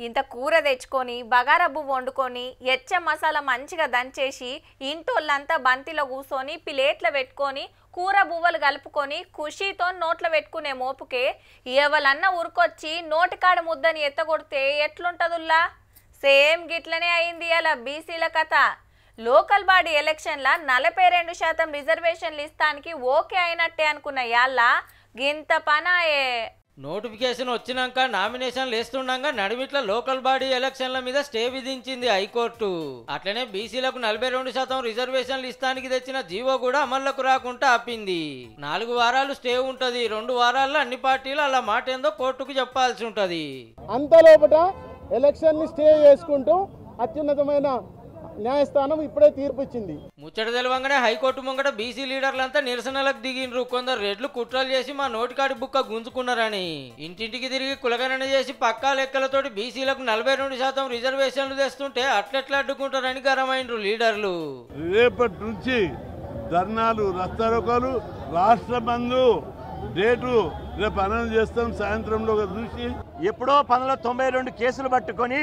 ఇంత కూర తెచ్చుకొని బగారా బువ్వ వండుకొని ఎచ్చ మసాలా మంచిగా దంచేసి ఇంటోళ్ళంతా బంతిలో కూర్చొని ప్లేట్ల పెట్టుకొని కూర బువ్వలు కలుపుకొని ఖుషీతో నోట్ల పెట్టుకునే మోపుకే ఎవలన్నా ఉరుకొచ్చి నోటికాడ ముద్దని ఎత్తగొడితే ఎట్లుంటదుల్లా? సేమ్ గిట్లనే అయింది అలా బీసీల కథ. లోకల్ బాడీ ఎలక్షన్ల 42% రిజర్వేషన్లు ఇస్తానికి ఓకే అయినట్టే అనుకున్న యాళ్ళ గింత పనాయే. నోటిఫికేషన్ వచ్చినాక నామినేషన్లు వేస్తుండగా నడిమిట్ల లోకల్ బాడీ ఎలక్షన్ల మీద స్టే విధించింది హైకోర్టు. అట్లనే బీసీలకు 42% రిజర్వేషన్లు ఇస్తానికి తెచ్చిన జీవో కూడా అమల్లోకి రాకుండా ఆపింది. 4 వారాలు స్టే ఉంటది. 2 వారాల్లో అన్ని పార్టీలు అలా మాట ఏందో కోర్టుకు చెప్పాల్సి ఉంటది. అంతలోపట ఎలక్షన్ ని స్టే చేసుకుంటూ అత్యున్నతమైన న్యాయస్థానం ఇప్పుడే తీర్పు ఇచ్చింది. ముచ్చట తెలవంగానే హైకోర్టు ముంగట బీసీ లీడర్లంతా నిరసనలకు దిగిండ్రు. కొందరు రెడ్లు కుట్రలు చేసి మా నోటికాడి బుక్క గుంజుకున్నారని ఇంటింటికి తిరిగి కులగణన చేసి పక్కా లెక్కలతోటి బీసీలకు 42% రిజర్వేషన్లు తెస్తుంటే అట్లెట్లా అడ్డుకుంటారని గరమైండ్రు లీడర్లు. రేపటి నుంచి ధర్నాలు, రస్తారోకాలు, రాష్ట్ర బంధు డేటు రేపు అనౌన్స్ చేస్తాం. సాయంత్రంలో చూసి ఎప్పుడో 1992 కేసులు పట్టుకొని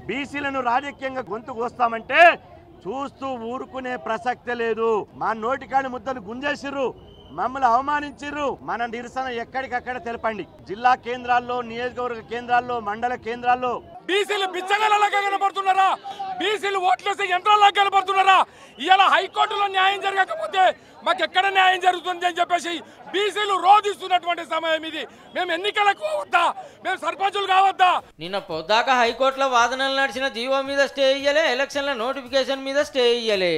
బీసీలను రాజకీయంగా గొంతు కోస్తామంటే చూస్తూ ఊరుకునే ప్రసక్తే లేదు. మా నోటికాడి ముద్దను గుంజేసిర్రు, మమ్మల్ని అవమానించిర్రు. మన నిరసన ఎక్కడికక్కడ తెలపండి. జిల్లా కేంద్రాల్లో, నియోజకవర్గ కేంద్రాల్లో, మండల కేంద్రాల్లో బీసీలు బిచ్చగలలాగా కనబడుతున్నారా? బీసీలు ఓట్లేసి యంత్రాలాగా కనబడుతున్నారా? ఇవాళ హైకోర్టులో న్యాయం జరగకపోతే మాకెక్కడ న్యాయం జరుగుతుంది అని చెప్పేసి బీసీలు రోధిస్తున్నటువంటి సమయం ఇది. మేము ఎన్నికలకు పోవద్దా? మేము సర్పంచులు కావద్దా? నిన్న పొద్దాక హైకోర్టులో వాదనలు నడిచిన జీవో మీద స్టే ఇయ్యలే, ఎలక్షన్ల నోటిఫికేషన్ మీద స్టే ఇయ్యలే.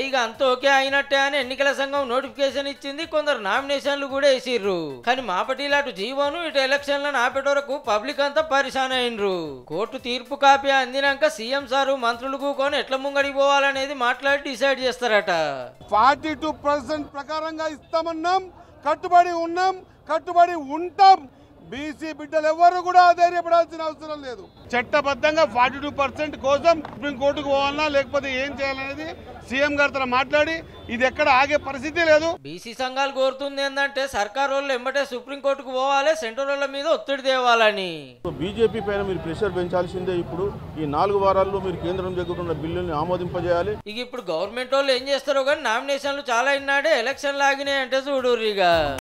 ఇక అంత ఓకే అయినట్టే అని ఎన్నికల సంఘం నోటిఫికేషన్ ఇచ్చింది. కొందరు నామినేషన్లు కూడా వేసిర్రు. కానీ మాపటిలో అటు జీవోను ఇటు ఎలక్షన్లను ఆపేట వరకు పబ్లిక్ అంతా పరిశాన్ అయినరు. కోర్టు తీర్పు కాపీ అందినాక సీఎం సారు మంత్రులు కూకొని ఎట్లా ముంగడికి పోవాలనేది మాట్లాడి డిసైడ్ చేస్తారట. 42% ప్రకారంగా ఇస్తామన్నాం, కట్టుబడి ఉన్నాం, కట్టుబడి ఉంటాం. బీసీ బిడ్డలు ఎవరు కూడా ధైర్యపడాల్సిన అవసరం లేదు. చట్టబద్ధంగా 42% కోసం సుప్రీంకోర్టుకు పోవాలన్నా లేకపోతే ఏం చేయాలనేది సీఎం గారితో మాట్లాడి ఇది ఎక్కడ ఆగే పరిస్థితి లేదు. బీసీ సంఘాలు కోరుతుంది ఏంటంటే సర్కార్ వాళ్ళు ఎంబటే సుప్రీంకోర్టుకు పోవాలి, సెంట్రల్ వాళ్ళ మీద ఒత్తిడి తేవాలని. బీజేపీ పైన మీరు ప్రెషర్ పెంచాల్సిందే. ఇప్పుడు ఈ 4 వారాల్లో మీరు కేంద్రం దగ్గర ఉన్న బిల్లుల్ని ఆమోదింపజేయాలి. ఇక ఇప్పుడు గవర్నమెంట్ వాళ్ళు ఏం చేస్తారో కానీ నామినేషన్లు చాలా ఇన్నాడే ఎలక్షన్లు ఆగినాయి అంటే చూడుర్రిగా.